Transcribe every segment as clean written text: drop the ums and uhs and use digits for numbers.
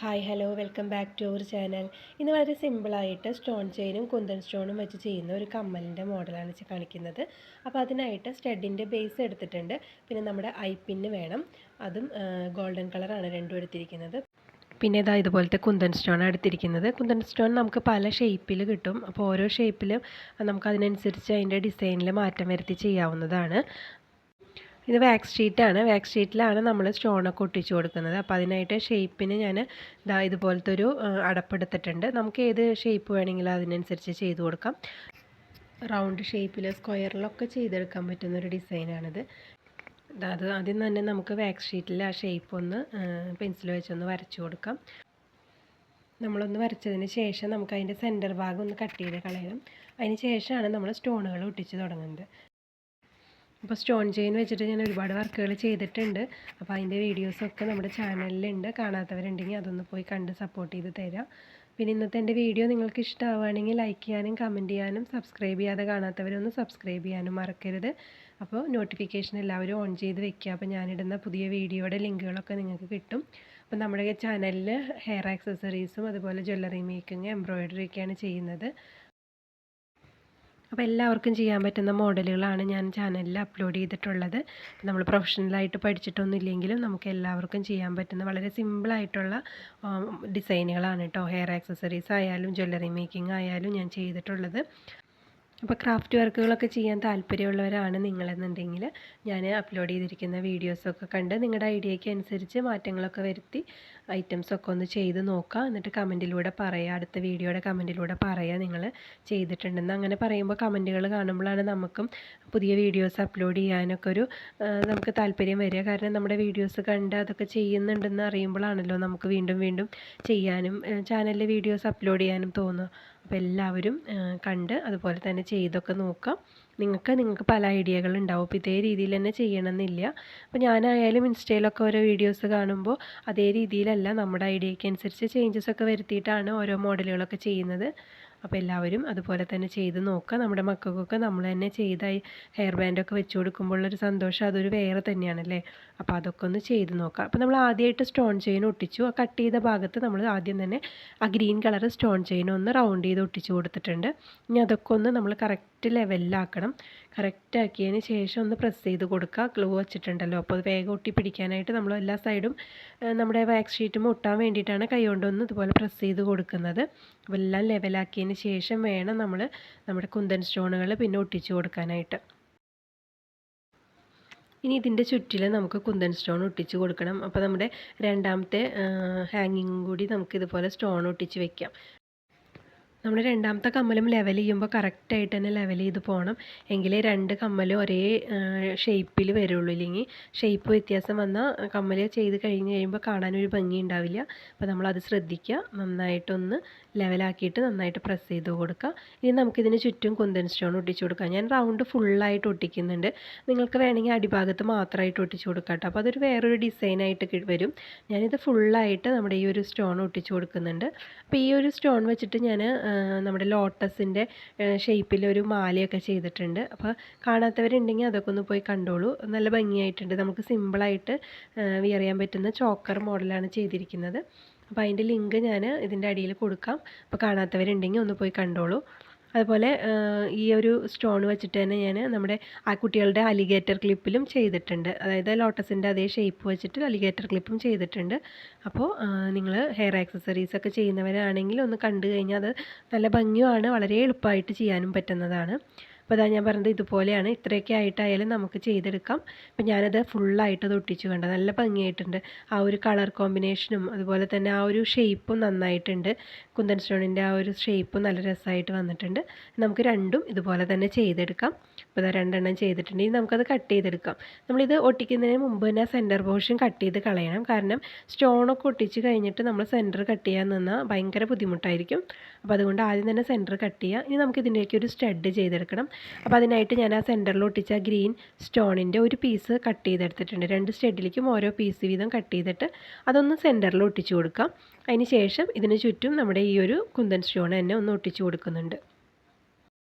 Hi hello welcome back to our channel. ഇന്ന് വളരെ സിമ്പിളായിട്ട് സ്റ്റോൺ ചെയിനും കുന്തൻ സ്റ്റോണും വെച്ച് ചെയ്യുന്ന ഒരു കമ്മലിൻ്റെ മോഡലാണ് കാണിക്കുന്നത്. അപ്പോൾ അതിനായിട്ട് സ്റ്റഡിൻ്റെ ബേസ് എടുത്തിട്ടുണ്ട്. പിന്നെ നമ്മുടെ ഐപ്പിന്ന് വേണം. അതും ഗോൾഡൻ കളറാണ് രണ്ടും എടുത്തിരിക്കുന്നത്. പിന്നെ ഇതാ ഇതുപോലത്തെ കുന്തൻ സ്റ്റോണാണ് എടുത്തിരിക്കുന്നത്. കുന്തൻ സ്റ്റോൺ നമുക്ക് പല ഷേപ്പിൽ കിട്ടും. അപ്പോൾ ഓരോ ഷേപ്പിലും നമുക്ക് അതിനനുസരിച്ച് അതിൻ്റെ ഡിസൈനിൽ മാറ്റം വരുത്തി ചെയ്യാവുന്നതാണ്. ഇത് വാക്സ് ഷീറ്റാണ്. വാക്സ് ഷീറ്റിലാണ് നമ്മൾ സ്റ്റോണൊക്കെ ഒട്ടിച്ചു കൊടുക്കുന്നത്. അപ്പോൾ അതിനായിട്ട് ഷേപ്പിന് ഞാൻ ഇതുപോലത്തെ ഒരു അടപ്പെടുത്തിട്ടുണ്ട്. നമുക്ക് ഏത് ഷേപ്പ് വേണമെങ്കിലും അതിനനുസരിച്ച് ചെയ്ത് കൊടുക്കാം. റൗണ്ട് ഷേപ്പിൽ സ്ക്വയറിലൊക്കെ ചെയ്തെടുക്കാൻ പറ്റുന്നൊരു ഡിസൈനാണിത്. അത് ആദ്യം തന്നെ നമുക്ക് വാക്സ് ഷീറ്റിൽ ആ ഷേപ്പ് ഒന്ന് പെൻസിൽ വെച്ചൊന്ന് വരച്ചു കൊടുക്കാം. നമ്മളൊന്ന് വരച്ചതിന് ശേഷം നമുക്ക് അതിൻ്റെ സെൻറ്റർ ഭാഗം ഒന്ന് കട്ട് ചെയ്ത് കളയണം. അതിന് ശേഷമാണ് നമ്മൾ സ്റ്റോണുകൾ ഒട്ടിച്ച് തുടങ്ങുന്നത്. അപ്പോൾ സ്റ്റോൺ ചെയിൻ വെച്ചിട്ട് ഞാൻ ഒരുപാട് വർക്കുകൾ ചെയ്തിട്ടുണ്ട്. അപ്പോൾ അതിൻ്റെ വീഡിയോസൊക്കെ നമ്മുടെ ചാനലിലുണ്ട്. കാണാത്തവരുണ്ടെങ്കിൽ അതൊന്ന് പോയി കണ്ട് സപ്പോർട്ട് ചെയ്ത് തരാം. പിന്നെ ഇന്നത്തെ എൻ്റെ വീഡിയോ നിങ്ങൾക്ക് ഇഷ്ടമാവുകയാണെങ്കിൽ ലൈക്ക് ചെയ്യാനും കമൻറ്റ് ചെയ്യാനും സബ്സ്ക്രൈബ് ചെയ്യാതെ കാണാത്തവരൊന്ന് സബ്സ്ക്രൈബ് ചെയ്യാനും മറക്കരുത്. അപ്പോൾ നോട്ടിഫിക്കേഷൻ എല്ലാവരും ഓൺ ചെയ്ത് വെക്കുക. അപ്പോൾ ഞാനിടുന്ന പുതിയ വീഡിയോയുടെ ലിങ്കുകളൊക്കെ നിങ്ങൾക്ക് കിട്ടും. അപ്പോൾ നമ്മുടെ ചാനലിൽ ഹെയർ ആക്സസറീസും അതുപോലെ ജ്വല്ലറി മേക്കിംഗ് എംബ്രോയിഡറി ഒക്കെയാണ് ചെയ്യുന്നത്. അപ്പോൾ എല്ലാവർക്കും ചെയ്യാൻ പറ്റുന്ന മോഡലുകളാണ് ഞാൻ ചാനലിൽ അപ്ലോഡ് ചെയ്തിട്ടുള്ളത്. നമ്മൾ പ്രൊഫഷണലായിട്ട് പഠിച്ചിട്ടൊന്നും ഇല്ലെങ്കിലും നമുക്ക് എല്ലാവർക്കും ചെയ്യാൻ പറ്റുന്ന വളരെ സിമ്പിളായിട്ടുള്ള ഡിസൈനുകളാണ് കേട്ടോ. ഹെയർ ആക്സസറീസ് ആയാലും ജ്വല്ലറി മേക്കിംഗ് ആയാലും ഞാൻ ചെയ്തിട്ടുള്ളത്. അപ്പോൾ ക്രാഫ്റ്റ് വർക്കുകളൊക്കെ ചെയ്യാൻ താല്പര്യമുള്ളവരാണ് നിങ്ങളെന്നുണ്ടെങ്കിൽ ഞാൻ അപ്ലോഡ് ചെയ്തിരിക്കുന്ന വീഡിയോസൊക്കെ കണ്ട് നിങ്ങളുടെ ഐഡിയയ്ക്ക് അനുസരിച്ച് മാറ്റങ്ങളൊക്കെ വരുത്തി ഐറ്റംസൊക്കെ ഒന്ന് ചെയ്ത് നോക്കുക. എന്നിട്ട് കമൻറ്റിലൂടെ പറയുക, അടുത്ത വീഡിയോയുടെ കമൻറ്റിലൂടെ പറയുക നിങ്ങൾ ചെയ്തിട്ടുണ്ടെന്ന്. അങ്ങനെ പറയുമ്പോൾ കമൻറ്റുകൾ കാണുമ്പോഴാണ് നമുക്കും പുതിയ വീഡിയോസ് അപ്ലോഡ് ചെയ്യാനൊക്കെ നമുക്ക് താല്പര്യം വരിക. കാരണം നമ്മുടെ വീഡിയോസ് കണ്ട് അതൊക്കെ ചെയ്യുന്നുണ്ടെന്ന് അറിയുമ്പോഴാണല്ലോ നമുക്ക് വീണ്ടും വീണ്ടും ചെയ്യാനും ചാനലിൽ വീഡിയോസ് അപ്ലോഡ് ചെയ്യാനും തോന്നുക. അപ്പോൾ എല്ലാവരും കണ്ട് അതുപോലെ തന്നെ ചെയ്തൊക്കെ നോക്കാം. നിങ്ങൾക്ക് പല ഐഡിയകളുണ്ടാവും. അപ്പോൾ ഇതേ രീതിയിൽ തന്നെ ചെയ്യണമെന്നില്ല. അപ്പോൾ ഞാനായാലും ഇൻസ്റ്റയിലൊക്കെ ഓരോ വീഡിയോസ് കാണുമ്പോൾ അതേ രീതിയിലല്ല, നമ്മുടെ ഐഡിയയ്ക്ക് അനുസരിച്ച് ചേഞ്ചസ് ഒക്കെ വരുത്തിയിട്ടാണ് ഓരോ മോഡലുകളൊക്കെ ചെയ്യുന്നത്. അപ്പോൾ എല്ലാവരും അതുപോലെ തന്നെ ചെയ്ത് നോക്കുക. നമ്മുടെ മക്കൾക്കൊക്കെ നമ്മൾ തന്നെ ചെയ്ത ഹെയർ ബാൻഡൊക്കെ വെച്ച് കൊടുക്കുമ്പോഴുള്ളൊരു സന്തോഷം അതൊരു വേറെ തന്നെയാണല്ലേ. അപ്പോൾ അതൊക്കെ ഒന്ന് ചെയ്ത് നോക്കാം. അപ്പോൾ നമ്മൾ ആദ്യമായിട്ട് സ്റ്റോൺ ചെയിൻ ഒട്ടിച്ചു. ആ കട്ട് ചെയ്ത ഭാഗത്ത് നമ്മൾ ആദ്യം തന്നെ ആ ഗ്രീൻ കളർ സ്റ്റോൺ ചെയിൻ ഒന്ന് റൗണ്ട് ചെയ്ത് ഒട്ടിച്ച് കൊടുത്തിട്ടുണ്ട്. ഇനി അതൊക്കെ ഒന്ന് നമ്മൾ കറക്റ്റ് ലെവലിലാക്കണം. കറക്റ്റ് ആക്കിയതിന് ശേഷം ഒന്ന് പ്രസ് ചെയ്ത് കൊടുക്കുക. ഗ്ലൂ വെച്ചിട്ടുണ്ടല്ലോ, അപ്പോൾ അത് വേഗം ഒട്ടി പിടിക്കാനായിട്ട് നമ്മൾ എല്ലാ സൈഡും നമ്മുടെ വാക്സ് ഷീറ്റും ഒട്ടാൻ വേണ്ടിയിട്ടാണ് കൈ കൊണ്ടൊന്ന് ഇതുപോലെ പ്രസ് ചെയ്ത് കൊടുക്കുന്നത്. അപ്പോൾ എല്ലാം ലെവലാക്കിയതിന് ശേഷം വേണം നമ്മൾ നമ്മുടെ കുന്തൻ സ്റ്റോണുകൾ പിന്നെ ഒട്ടിച്ച് കൊടുക്കാനായിട്ട്. ഇനി ഇതിൻ്റെ ചുറ്റിൽ നമുക്ക് കുന്തൻ സ്റ്റോൺ ഒട്ടിച്ച് കൊടുക്കണം. അപ്പോൾ നമ്മുടെ രണ്ടാമത്തെ ഹാങ്ങിങ്ങും കൂടി നമുക്ക് ഇതുപോലെ സ്റ്റോൺ ഒട്ടിച്ച് വെക്കാം. നമ്മൾ രണ്ടാമത്തെ കമ്മലും ലെവൽ ചെയ്യുമ്പോൾ കറക്റ്റായിട്ട് തന്നെ ലെവൽ ചെയ്ത് പോകണം. എങ്കിലേ രണ്ട് കമ്മലും ഒരേ ഷേപ്പിൽ വരുള്ളൂ. ഇല്ലെങ്കിൽ ഷേപ്പ് വ്യത്യാസം വന്നാൽ കമ്മൽ ചെയ്ത് കഴിയുമ്പോൾ കാണാനൊരു ഭംഗി ഉണ്ടാവില്ല. അപ്പോൾ നമ്മളത് ശ്രദ്ധിക്കുക. നന്നായിട്ടൊന്ന് ലെവലാക്കിയിട്ട് നന്നായിട്ട് പ്രസ് ചെയ്ത് കൊടുക്കുക. ഇനി നമുക്കിതിന് ചുറ്റും കുന്തൻ സ്റ്റോൺ ഒട്ടിച്ച് കൊടുക്കാം. ഞാൻ റൗണ്ട് ഫുള്ളായിട്ട് ഒട്ടിക്കുന്നുണ്ട്. നിങ്ങൾക്ക് വേണമെങ്കിൽ അടിഭാഗത്ത് മാത്രമായിട്ട് ഒട്ടിച്ച് കൊടുക്കാം കേട്ടോ. അപ്പോൾ അതൊരു വേറൊരു ഡിസൈനായിട്ട് വരും. ഞാനിത് ഫുള്ളായിട്ട് നമ്മുടെ ഈ ഒരു സ്റ്റോൺ ഒട്ടിച്ച് കൊടുക്കുന്നുണ്ട്. അപ്പോൾ ഈ ഒരു സ്റ്റോൺ വെച്ചിട്ട് ഞാൻ നമ്മുടെ ലോട്ടസിൻ്റെ ഷേപ്പിലൊരു മാലയൊക്കെ ചെയ്തിട്ടുണ്ട്. അപ്പോൾ കാണാത്തവരുണ്ടെങ്കിൽ അതൊക്കെ ഒന്ന് പോയി കണ്ടോളൂ. നല്ല ഭംഗിയായിട്ടുണ്ട്. നമുക്ക് സിമ്പിളായിട്ട് വിയർ ചെയ്യാൻ പറ്റുന്ന ചോക്കർ മോഡലാണ് ചെയ്തിരിക്കുന്നത്. അപ്പോൾ അതിൻ്റെ ലിങ്ക് ഞാൻ ഇതിൻ്റെ അടിയിൽ കൊടുക്കാം. അപ്പോൾ കാണാത്തവരുണ്ടെങ്കിൽ ഒന്ന് പോയി കണ്ടോളൂ. അതുപോലെ ഈ ഒരു സ്റ്റോൺ വെച്ചിട്ട് തന്നെ ഞാൻ നമ്മുടെ ആ കുട്ടികളുടെ അലിഗേറ്റർ ക്ലിപ്പിലും ചെയ്തിട്ടുണ്ട്. അതായത് ലോട്ടസിൻ്റെ അതേ ഷേപ്പ് വെച്ചിട്ട് അലിഗേറ്റർ ക്ലിപ്പും ചെയ്തിട്ടുണ്ട്. അപ്പോൾ നിങ്ങൾ ഹെയർ ആക്സസറീസ് ഒക്കെ ചെയ്യുന്നവരാണെങ്കിൽ ഒന്ന് കണ്ടു കഴിഞ്ഞാൽ അത് നല്ല ഭംഗിയുമാണ്, വളരെ എളുപ്പമായിട്ട് ചെയ്യാനും പറ്റുന്നതാണ്. അപ്പോൾ അതാ ഞാൻ പറഞ്ഞത് ഇതുപോലെയാണ്. ഇത്രയൊക്കെ ആയിട്ടായാലും നമുക്ക് ചെയ്തെടുക്കാം. അപ്പോൾ ഞാനത് ഫുള്ളായിട്ട് അത് ഒട്ടിച്ചു കണ്ടത് നല്ല ഭംഗിയായിട്ടുണ്ട്. ആ ഒരു കളർ കോമ്പിനേഷനും അതുപോലെ തന്നെ ആ ഒരു ഷേപ്പും നന്നായിട്ടുണ്ട്. കുന്തൻ സ്റ്റോണിൻ്റെ ആ ഒരു ഷേപ്പും നല്ല രസമായിട്ട് വന്നിട്ടുണ്ട്. നമുക്ക് രണ്ടും ഇതുപോലെ തന്നെ ചെയ്തെടുക്കാം. അപ്പോൾ രണ്ടെണ്ണം ചെയ്തിട്ടുണ്ട്. ഇനി നമുക്കത് കട്ട് ചെയ്തെടുക്കാം. നമ്മളിത് ഒട്ടിക്കുന്നതിന് മുമ്പ് തന്നെ സെൻറ്റർ പോർഷൻ കട്ട് ചെയ്ത് കളയണം. കാരണം സ്റ്റോണൊക്കെ ഒട്ടിച്ച് കഴിഞ്ഞിട്ട് നമ്മൾ സെൻറ്റർ കട്ട് ചെയ്യാൻ നിന്നാൽ ഭയങ്കര ബുദ്ധിമുട്ടായിരിക്കും. അപ്പോൾ അതുകൊണ്ട് ആദ്യം തന്നെ സെൻറ്റർ കട്ട് ചെയ്യുക. ഇനി നമുക്ക് ഇതിലേക്ക് ഒരു സ്റ്റഡ് ചെയ്തെടുക്കണം. അപ്പോൾ അതിനായിട്ട് ഞാൻ ആ സെൻറ്ററിൽ ഒട്ടിച്ച ഗ്രീൻ സ്റ്റോണിൻ്റെ ഒരു പീസ് കട്ട് ചെയ്തെടുത്തിട്ടുണ്ട്. രണ്ട് സ്റ്റഡിലേക്കും ഓരോ പീസ് വീതം കട്ട് ചെയ്തിട്ട് അതൊന്ന് സെൻറ്ററിൽ ഒട്ടിച്ച് കൊടുക്കാം. അതിന് ശേഷം ഇതിന് ചുറ്റും നമ്മുടെ ഈ ഒരു കുന്തൻ സ്റ്റോൺ തന്നെ ഒന്ന് ഒട്ടിച്ച് കൊടുക്കുന്നുണ്ട്.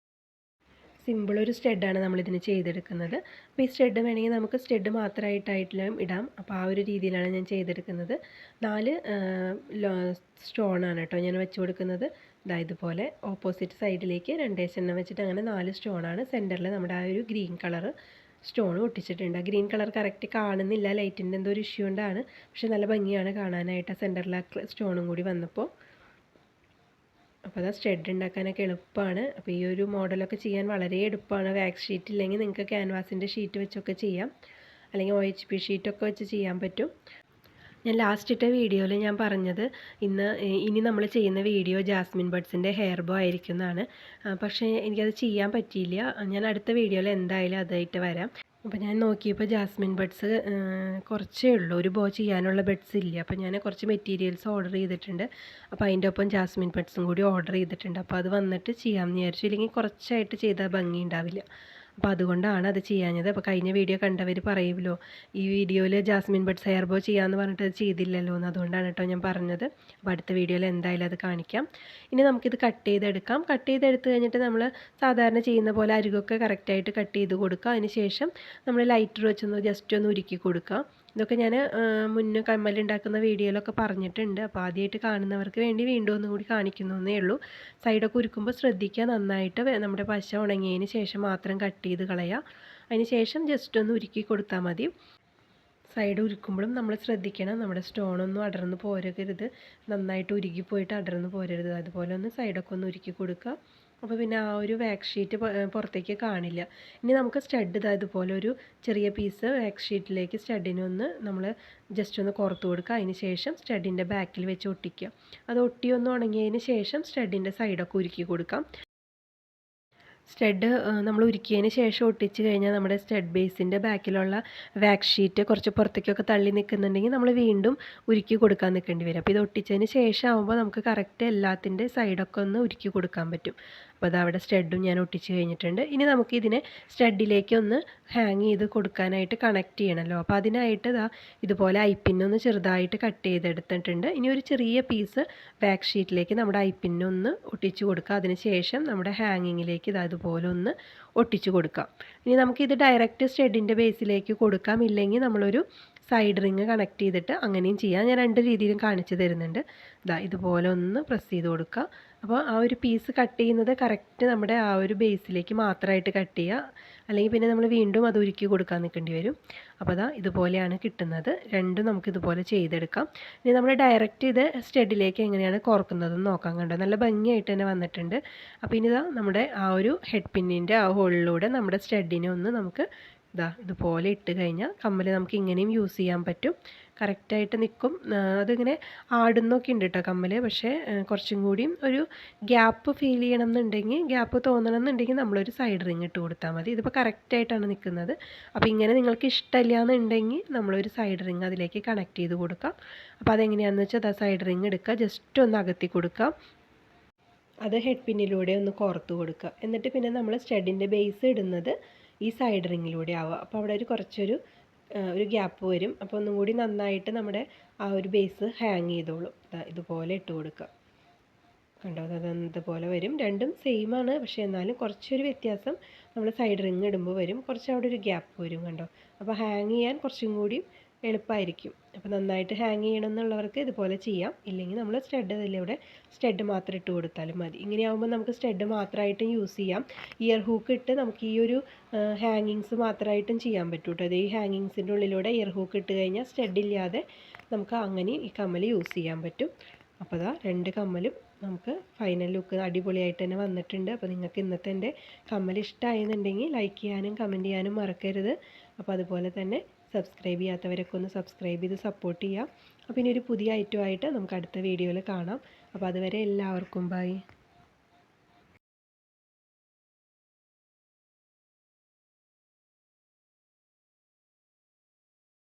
സിമ്പിളൊരു സ്റ്റഡാണ് നമ്മളിതിന് ചെയ്തെടുക്കുന്നത്. അപ്പോൾ ഈ സ്റ്റഡ് വേണമെങ്കിൽ നമുക്ക് സ്റ്റഡ് മാത്രമായിട്ടായിട്ടും ഇടാം. അപ്പോൾ ആ ഒരു രീതിയിലാണ് ഞാൻ ചെയ്തെടുക്കുന്നത്. 4 സ്റ്റോണാണ് കേട്ടോ ഞാൻ വെച്ച് കൊടുക്കുന്നത്. ഇതുപോലെ ഓപ്പോസിറ്റ് സൈഡിലേക്ക് 2 എണ്ണം വെച്ചിട്ട് അങ്ങനെ 4 സ്റ്റോണാണ്. സെൻറ്ററിൽ നമ്മുടെ ആ ഒരു ഗ്രീൻ കളർ സ്റ്റോൺ ഒട്ടിച്ചിട്ടുണ്ട്. ഗ്രീൻ കളർ കറക്റ്റ് കാണുന്നില്ല, ലൈറ്റിൻ്റെ എന്തോ ഒരു ഇഷ്യൂ കൊണ്ടാണ്. പക്ഷെ നല്ല ഭംഗിയാണ് കാണാനായിട്ട് സെൻറ്ററിൽ ആ സ്റ്റോണും കൂടി വന്നപ്പോൾ. അപ്പോൾ അത് സ്റ്റഡ് ഉണ്ടാക്കാനൊക്കെ എളുപ്പമാണ്. അപ്പോൾ ഈ ഒരു മോഡലൊക്കെ ചെയ്യാൻ വളരെ എളുപ്പമാണ്. വാക്സ് ഷീറ്റ് ഇല്ലെങ്കിൽ നിങ്ങൾക്ക് ക്യാൻവാസിൻ്റെ ഷീറ്റ് വെച്ചൊക്കെ ചെയ്യാം, അല്ലെങ്കിൽ OHP ഷീറ്റൊക്കെ വെച്ച് ചെയ്യാൻ പറ്റും. ഞാൻ ലാസ്റ്റ് ഇട്ട വീഡിയോയിൽ ഞാൻ പറഞ്ഞത് ഇനി നമ്മൾ ചെയ്യുന്ന വീഡിയോ ജാസ്മിൻ ബഡ്സിൻ്റെ ഹെയർ ബോ ആയിരിക്കും എന്നാണ്. പക്ഷേ എനിക്കത് ചെയ്യാൻ പറ്റിയില്ല. ഞാൻ അടുത്ത വീഡിയോയിൽ എന്തായാലും അതായിട്ട് വരാം. അപ്പോൾ ഞാൻ നോക്കിയപ്പോൾ ജാസ്മിൻ ബഡ്സ് കുറച്ചേ ഉള്ളൂ, ഒരു ബോ ചെയ്യാനുള്ള ബഡ്സ് ഇല്ല. അപ്പോൾ ഞാൻ കുറച്ച് മെറ്റീരിയൽസ് ഓർഡർ ചെയ്തിട്ടുണ്ട്. അപ്പോൾ അതിൻ്റെ ഒപ്പം ജാസ്മിൻ ബഡ്സും കൂടി ഓർഡർ ചെയ്തിട്ടുണ്ട്. അപ്പോൾ അത് വന്നിട്ട് ചെയ്യാമെന്ന് വിചാരിച്ചു. ഇല്ലെങ്കിൽ കുറച്ചായിട്ട് ചെയ്താൽ ഭംഗി ഉണ്ടാവില്ല. അപ്പോൾ അതുകൊണ്ടാണ് അത് ചെയ്യാഞ്ഞത്. അപ്പോൾ കഴിഞ്ഞ വീഡിയോ കണ്ടവർ പറയുമല്ലോ, ഈ വീഡിയോയിൽ ജാസ്മിൻ ബഡ്സ് ഹെയർ ബോ ചെയ്യാമെന്ന് പറഞ്ഞിട്ട് അത് ചെയ്തില്ലല്ലോ എന്ന്. അതുകൊണ്ടാണ് കേട്ടോ ഞാൻ പറഞ്ഞത്. അപ്പോൾ അടുത്ത വീഡിയോയിൽ എന്തായാലും അത് കാണിക്കാം. ഇനി നമുക്കിത് കട്ട് ചെയ്തെടുക്കാം. കട്ട് ചെയ്തെടുത്ത് കഴിഞ്ഞിട്ട് നമ്മൾ സാധാരണ ചെയ്യുന്ന പോലെ അരികൊക്കെ കറക്റ്റായിട്ട് കട്ട് ചെയ്ത് കൊടുക്കുക. അതിന് ശേഷം നമ്മൾ ലൈറ്റർ വെച്ചൊന്ന് ജസ്റ്റ് ഒന്ന് ഉരുക്കി കൊടുക്കുക. ഇതൊക്കെ ഞാൻ മുന്നേ കമ്മലുണ്ടാക്കുന്ന വീഡിയോയിലൊക്കെ പറഞ്ഞിട്ടുണ്ട്. അപ്പോൾ ആദ്യമായിട്ട് കാണുന്നവർക്ക് വേണ്ടി വീണ്ടും ഒന്നും കൂടി കാണിക്കുന്നേ ഉള്ളൂ. സൈഡൊക്കെ ഉരുക്കുമ്പോൾ ശ്രദ്ധിക്കുക, നന്നായിട്ട് നമ്മുടെ പശ ഉണങ്ങിയതിന് ശേഷം മാത്രം കട്ട് ചെയ്ത് കളയുക. അതിന് ശേഷം ജസ്റ്റ് ഒന്ന് ഉരുക്കി കൊടുത്താൽ മതി. സൈഡ് ഉരുക്കുമ്പോഴും നമ്മൾ ശ്രദ്ധിക്കണം, നമ്മുടെ സ്റ്റോണൊന്നും അടർന്ന് പോരരുത്, നന്നായിട്ട് ഉരുകി പോയിട്ട് അടർന്ന് പോരരുത്. അതുപോലെ ഒന്ന് സൈഡൊക്കെ ഒന്ന് ഉരുക്കി കൊടുക്കുക. അപ്പോൾ പിന്നെ ആ ഒരു വാക്സ് ഷീറ്റ് പുറത്തേക്ക് കാണില്ല. ഇനി നമുക്ക് സ്റ്റഡ് ഇതുപോലെ ഒരു ചെറിയ പീസ് വാക്സ് ഷീറ്റിലേക്ക് സ്റ്റഡിനൊന്ന് നമ്മൾ ജസ്റ്റ് ഒന്ന് പുറത്ത് കൊടുക്കുക. അതിന് ശേഷം സ്റ്റഡിൻ്റെ ബാക്കിൽ വെച്ച് ഒട്ടിക്കുക. അത് ഒട്ടിയൊന്ന് ഉണങ്ങിയതിന് ശേഷം സ്റ്റഡിൻ്റെ സൈഡൊക്കെ ഉരുക്കി കൊടുക്കാം. സ്റ്റഡ് നമ്മൾ ഉരുക്കിയതിന് ശേഷം ഒട്ടിച്ച് കഴിഞ്ഞാൽ നമ്മുടെ സ്റ്റഡ് ബേസിൻ്റെ ബാക്കിലുള്ള വാക്സ് ഷീറ്റ് കുറച്ച് പുറത്തേക്കൊക്കെ തള്ളി നിൽക്കുന്നുണ്ടെങ്കിൽ നമ്മൾ വീണ്ടും ഉരുക്കി കൊടുക്കാൻ നിൽക്കേണ്ടി വരും. അപ്പോൾ ഇത് ഒട്ടിച്ചതിന് ശേഷം ആകുമ്പോൾ നമുക്ക് കറക്റ്റ് എല്ലാത്തിൻ്റെ സൈഡൊക്കെ ഒന്ന് ഉരുക്കി കൊടുക്കാൻ പറ്റും. അപ്പോൾ അതവിടെ സ്റ്റഡും ഞാൻ ഒട്ടിച്ച് കഴിഞ്ഞിട്ടുണ്ട്. ഇനി നമുക്കിതിനെ സ്റ്റഡിലേക്ക് ഒന്ന് ഹാങ് ചെയ്ത് കൊടുക്കാനായിട്ട് കണക്ട് ചെയ്യണമല്ലോ. അപ്പോൾ അതിനായിട്ട് ഇതുപോലെ ഐപ്പിന്നൊന്ന് ചെറുതായിട്ട് കട്ട് ചെയ്തെടുത്തിട്ടുണ്ട്. ഇനി ഒരു ചെറിയ പീസ് വാക്സ് ഷീറ്റിലേക്ക് നമ്മുടെ ഐപ്പിന്നൊന്ന് ഒട്ടിച്ച് കൊടുക്കുക. അതിന് ശേഷം നമ്മുടെ ഹാങ്ങിങ്ങിലേക്ക് അതുപോലെ ഒന്ന് ഒട്ടിച്ച് കൊടുക്കാം. ഇനി നമുക്കിത് ഡയറക്റ്റ് സ്റ്റഡിൻ്റെ ബേസിലേക്ക് കൊടുക്കാം, ഇല്ലെങ്കിൽ നമ്മളൊരു സൈഡ് റിങ് കണക്ട് ചെയ്തിട്ട് അങ്ങനെയും ചെയ്യാം. ഞാൻ 2 രീതിയിലും കാണിച്ചു തരുന്നുണ്ട്. ഇതുപോലെ ഒന്ന് പ്രസ് ചെയ്ത് കൊടുക്കുക. അപ്പോൾ ആ ഒരു പീസ് കട്ട് ചെയ്യുന്നത് കറക്റ്റ് നമ്മുടെ ആ ഒരു ബേസിലേക്ക് മാത്രമായിട്ട് കട്ട് ചെയ്യുക, അല്ലെങ്കിൽ പിന്നെ നമ്മൾ വീണ്ടും അത് ഉരുക്കി കൊടുക്കാൻ നിൽക്കേണ്ടി വരും. അപ്പോൾ ഇതുപോലെയാണ് കിട്ടുന്നത്. രണ്ടും നമുക്കിതുപോലെ ചെയ്തെടുക്കാം. ഇനി നമ്മൾ ഡയറക്റ്റ് ഇത് സ്റ്റഡിലേക്ക് എങ്ങനെയാണ് കോർക്കുന്നതെന്ന് നോക്കാം. കണ്ടോ, നല്ല ഭംഗിയായിട്ട് തന്നെ വന്നിട്ടുണ്ട്. അപ്പോൾ ഇനി നമ്മുടെ ആ ഒരു ഹെഡ് പിന്നിൻ്റെ ആ ഹോളിലൂടെ നമ്മുടെ സ്റ്റഡിനെ ഒന്ന് നമുക്ക് ഇതുപോലെ ഇട്ട് കഴിഞ്ഞാൽ കമ്മൽ നമുക്ക് ഇങ്ങനെയും യൂസ് ചെയ്യാൻ പറ്റും. കറക്റ്റായിട്ട് നിൽക്കും. അതിങ്ങനെ ആടുന്നൊക്കെ ഉണ്ട് കേട്ടോ കമ്മൽ. പക്ഷേ കുറച്ചും കൂടിയും ഒരു ഗ്യാപ്പ് ഫീൽ ചെയ്യണം എന്നുണ്ടെങ്കിൽ, ഗ്യാപ്പ് തോന്നണം എന്നുണ്ടെങ്കിൽ നമ്മളൊരു സൈഡ് റിങ് ഇട്ട് കൊടുത്താൽ മതി. ഇതിപ്പോൾ കറക്റ്റായിട്ടാണ് നിൽക്കുന്നത്. അപ്പോൾ ഇങ്ങനെ നിങ്ങൾക്ക് ഇഷ്ടമില്ല എന്നുണ്ടെങ്കിൽ നമ്മളൊരു സൈഡ് റിങ് അതിലേക്ക് കണക്ട് ചെയ്ത് കൊടുക്കാം. അപ്പോൾ അതെങ്ങനെയാണെന്ന് വെച്ചാൽ സൈഡ് റിങ് എടുക്കുക, ജസ്റ്റ് ഒന്ന് അകത്തി കൊടുക്കുക. അത് ഹെഡ് പിന്നിലൂടെ ഒന്ന് കോർത്ത് കൊടുക്കുക. എന്നിട്ട് പിന്നെ നമ്മൾ സ്റ്റഡിൻ്റെ ബേസ് ഇടുന്നത് ഈ സൈഡ് റിങ്ങിലൂടെ ആവുക. അപ്പോൾ അവിടെ കുറച്ചൊരു ഗ്യാപ്പ് വരും. അപ്പോൾ ഒന്നും കൂടി നന്നായിട്ട് നമ്മുടെ ആ ഒരു ബേസ് ഹാങ് ചെയ്തോളും. ഇതുപോലെ ഇട്ട് കൊടുക്കുക. കണ്ടോ, ഇതുപോലെ വരും. രണ്ടും സെയിം ആണ്, പക്ഷേ എന്നാലും കുറച്ചൊരു വ്യത്യാസം നമ്മൾ സൈഡ് റിങ് ഇടുമ്പോൾ വരും. കുറച്ച് അവിടെ ഒരു ഗ്യാപ്പ് വരും. കണ്ടോ, അപ്പോൾ ഹാങ് ചെയ്യാൻ കുറച്ചും കൂടി എളുപ്പമായിരിക്കും. അപ്പോൾ നന്നായിട്ട് ഹാങ് ചെയ്യണം എന്നുള്ളവർക്ക് ഇതുപോലെ ചെയ്യാം. ഇല്ലെങ്കിൽ നമ്മൾ സ്റ്റഡ് ഇതിലൂടെ സ്റ്റഡ് മാത്രം ഇട്ട് കൊടുത്താലും മതി. ഇങ്ങനെയാകുമ്പോൾ നമുക്ക് സ്റ്റഡ് മാത്രമായിട്ടും യൂസ് ചെയ്യാം. ഇയർ ഹൂക്ക് ഇട്ട് നമുക്ക് ഈ ഒരു ഹാങ്ങിങ്സ് മാത്രമായിട്ടും ചെയ്യാൻ പറ്റും കേട്ടോ. ഈ ഹാങ്ങിങ്സിൻ്റെ ഉള്ളിലൂടെ ഇയർ ഹൂക്ക് ഇട്ട് കഴിഞ്ഞാൽ സ്റ്റഡ് ഇല്ലാതെ നമുക്ക് അങ്ങനെ ഈ കമ്മൽ യൂസ് ചെയ്യാൻ പറ്റും. അപ്പോൾ 2 കമ്മലും നമുക്ക് ഫൈനൽ ലുക്ക് അടിപൊളിയായിട്ട് തന്നെ വന്നിട്ടുണ്ട്. അപ്പോൾ നിങ്ങൾക്ക് ഇന്നത്തെ എൻ്റെ കമ്മൽ ഇഷ്ടമായെന്നുണ്ടെങ്കിൽ ലൈക്ക് ചെയ്യാനും കമൻറ്റ് ചെയ്യാനും മറക്കരുത്. അപ്പോൾ അതുപോലെ തന്നെ സബ്സ്ക്രൈബ് ചെയ്യാത്തവരൊക്കെ ഒന്ന് സബ്സ്ക്രൈബ് ചെയ്ത് സപ്പോർട്ട് ചെയ്യാം. അപ്പോൾ ഇനി ഒരു പുതിയ ഐറ്റമായിട്ട് നമുക്ക് അടുത്ത വീഡിയോയിൽ കാണാം. അപ്പോൾ അതുവരെ എല്ലാവർക്കും ബൈ.